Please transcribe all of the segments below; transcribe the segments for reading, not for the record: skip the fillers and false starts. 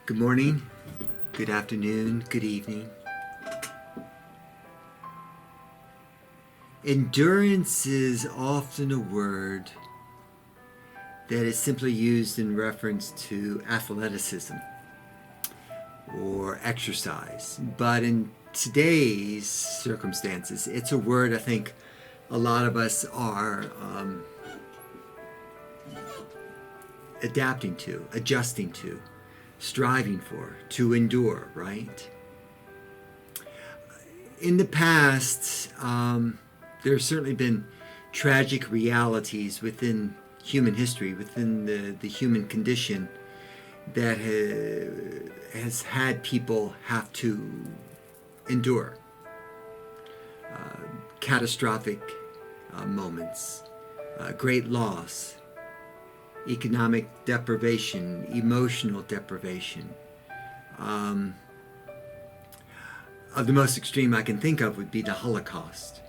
Good morning, good afternoon, good evening. Endurance is often a word that is simply used in reference to athleticism or exercise. But in today's circumstances, it's a word I think a lot of us are adapting to, adjusting to, striving for, to endure, right? In the past, there have certainly been tragic realities within human history, within the human condition, that has had people have to endure catastrophic moments, great loss, economic deprivation, emotional deprivation. Of the most extreme I can think of would be the Holocaust.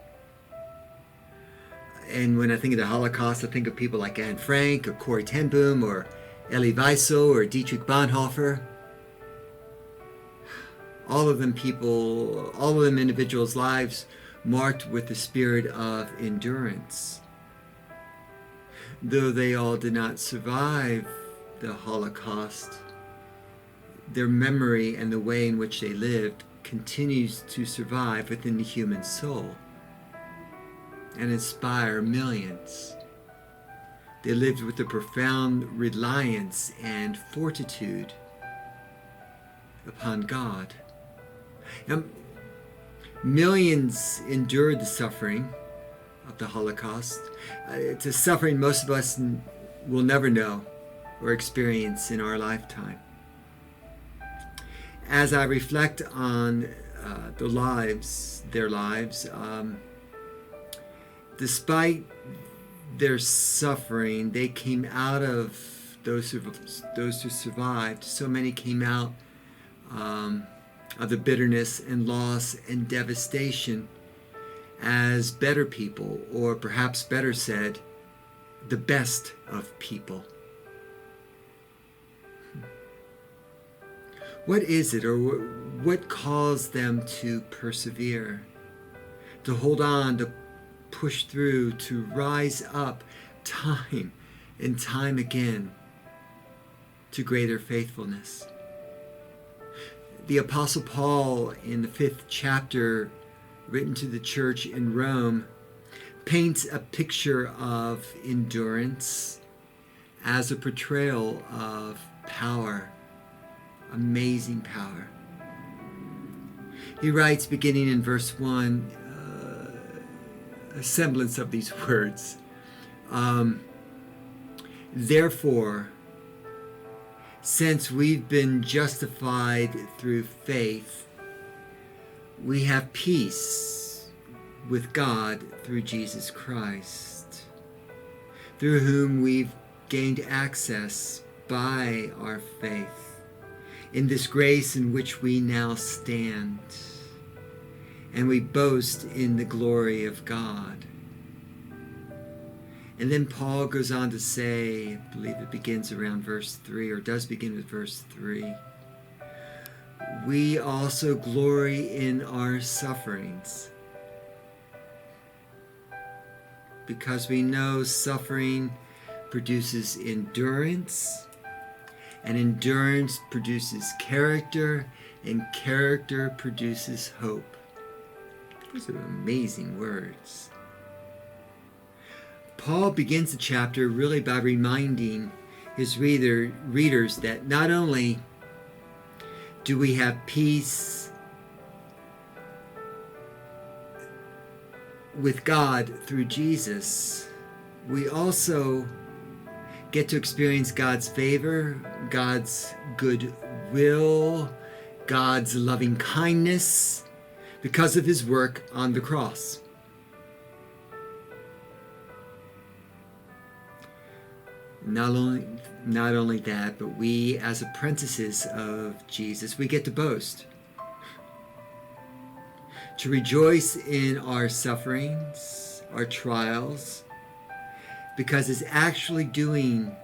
And when I think of the Holocaust, I think of people like Anne Frank or Corrie ten Boom or Elie Wiesel or Dietrich Bonhoeffer. All of them individuals' lives marked with the spirit of endurance. Though they all did not survive the Holocaust, their memory and the way in which they lived continues to survive within the human soul and inspire millions. They lived with a profound reliance and fortitude upon God. Now, millions endured the suffering of the Holocaust. It's a suffering most of us will never know or experience in our lifetime. As I reflect on their lives, despite their suffering, they came out of those who survived. So many came out of the bitterness and loss and devastation as better people, or perhaps better said, the best of people. What is it, or what caused them to persevere, to hold on, to push through, to rise up time and time again to greater faithfulness? The Apostle Paul, in the 5th chapter, written to the church in Rome, paints a picture of endurance as a portrayal of power, amazing power. He writes, beginning in verse 1, a semblance of these words. Therefore, since we've been justified through faith, we have peace with God through Jesus Christ, through whom we've gained access by our faith in this grace in which we now stand, and we boast in the glory of God. And then Paul goes on to say, I believe it begins around verse 3, or does begin with verse 3, we also glory in our sufferings, because we know suffering produces endurance, and endurance produces character, and character produces hope. Those are amazing words. Paul begins the chapter really by reminding his readers that not only do we have peace with God through Jesus, we also get to experience God's favor, God's goodwill, God's loving kindness because of his work on the cross. Not only that, but we as apprentices of Jesus, we get to boast, to rejoice in our sufferings, our trials, because it's actually doing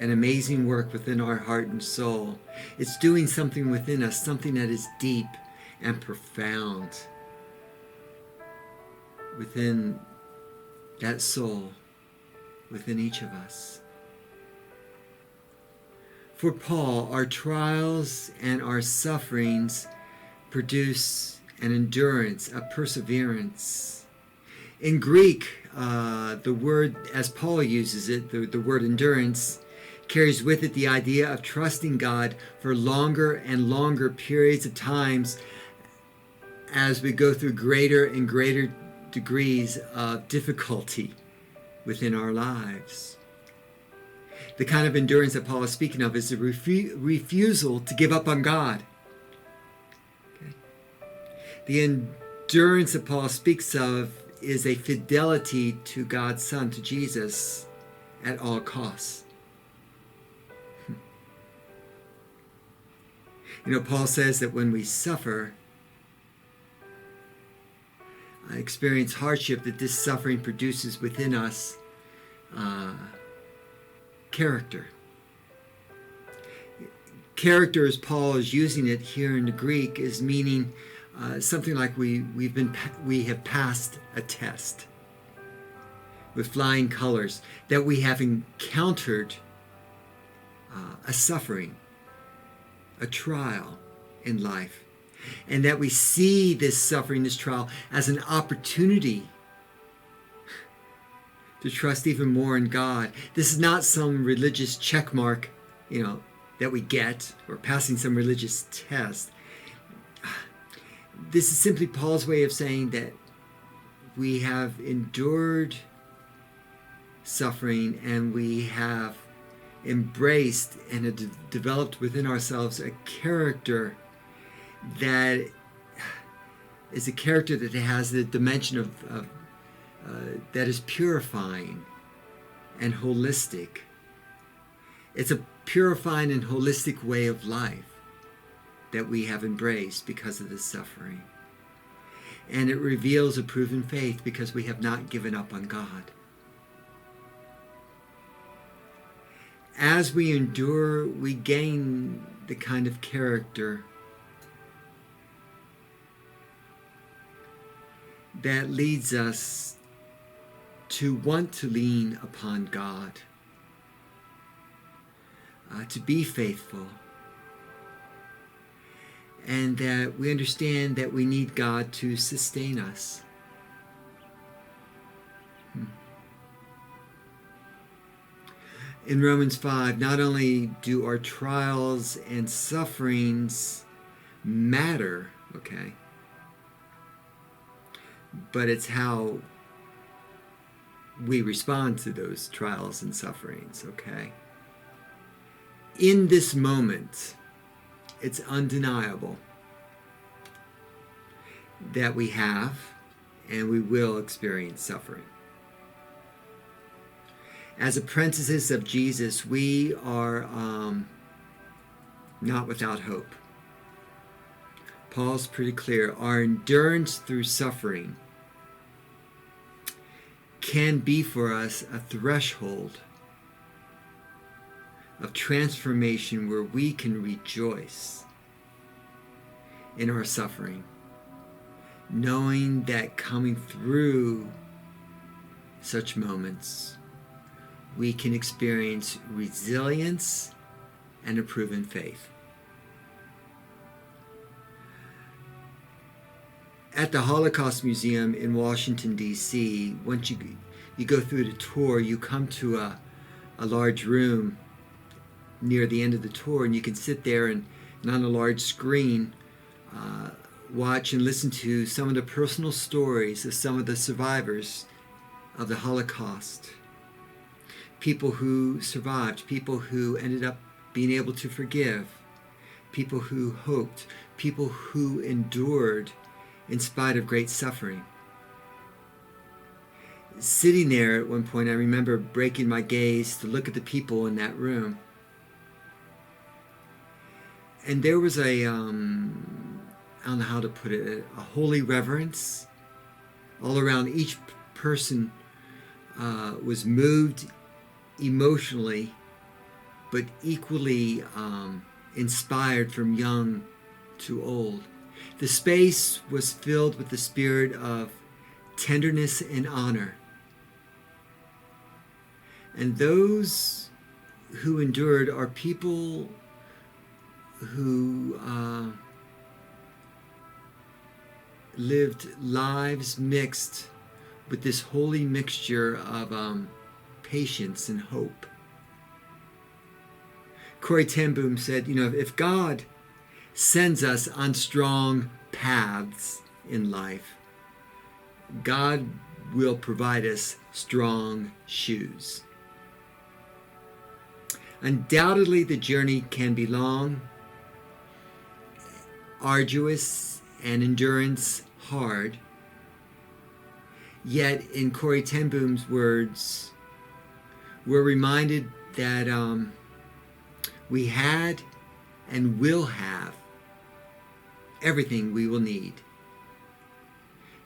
an amazing work within our heart and soul. It's doing something within us, something that is deep and profound within that soul, within each of us. For Paul, our trials and our sufferings produce an endurance, a perseverance. In Greek, the word, as Paul uses it, the word endurance, carries with it the idea of trusting God for longer and longer periods of times as we go through greater and greater degrees of difficulty within our lives. The kind of endurance that Paul is speaking of is the refusal to give up on God. Okay. The endurance that Paul speaks of is a fidelity to God's Son, to Jesus, at all costs. You know, Paul says that when we suffer, experience hardship, that this suffering produces within us character. Character, as Paul is using it here in the Greek, is meaning something like we have passed a test with flying colors, that we have encountered a suffering, a trial in life, and that we see this suffering, this trial, as an opportunity to trust even more in God. This is not some religious check mark, that we get, or passing some religious test. This is simply Paul's way of saying that we have endured suffering, and we have embraced and developed within ourselves a character that is a character that has the dimension of that is purifying and holistic. It's a purifying and holistic way of life that we have embraced because of this suffering. And it reveals a proven faith because we have not given up on God. As we endure, we gain the kind of character that leads us to want to lean upon God, to be faithful, and that we understand that we need God to sustain us. In Romans 5, not only do our trials and sufferings matter, okay, but it's how we respond to those trials and sufferings, okay? In this moment, it's undeniable that we have and we will experience suffering. As apprentices of Jesus, we are not without hope. Paul's pretty clear. Our endurance through suffering can be for us a threshold of transformation where we can rejoice in our suffering, knowing that coming through such moments, we can experience resilience and a proven faith. At the Holocaust Museum in Washington, D.C., once you go through the tour, you come to a large room near the end of the tour, and you can sit there and on a large screen watch and listen to some of the personal stories of some of the survivors of the Holocaust. People who survived, people who ended up being able to forgive, people who hoped, people who endured in spite of great suffering. Sitting there at one point, I remember breaking my gaze to look at the people in that room. And there was I don't know how to put it, a holy reverence all around. Each person was moved emotionally but equally inspired from young to old. The space was filled with the spirit of tenderness and honor. And those who endured are people who lived lives mixed with this holy mixture of patience and hope. Corrie ten Boom said, if God sends us on strong paths in life, God will provide us strong shoes. Undoubtedly, the journey can be long, arduous, and endurance hard. Yet, in Corrie ten Boom's words, we're reminded that we had and will have everything we will need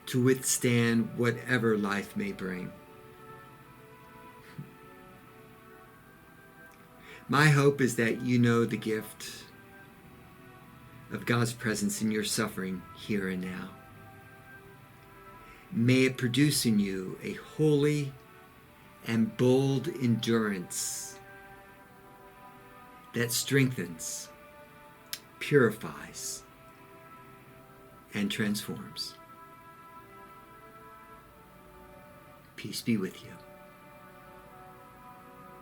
to withstand whatever life may bring. My hope is that you know the gift of God's presence in your suffering here and now. May it produce in you a holy and bold endurance that strengthens, purifies, and transforms. Peace be with you.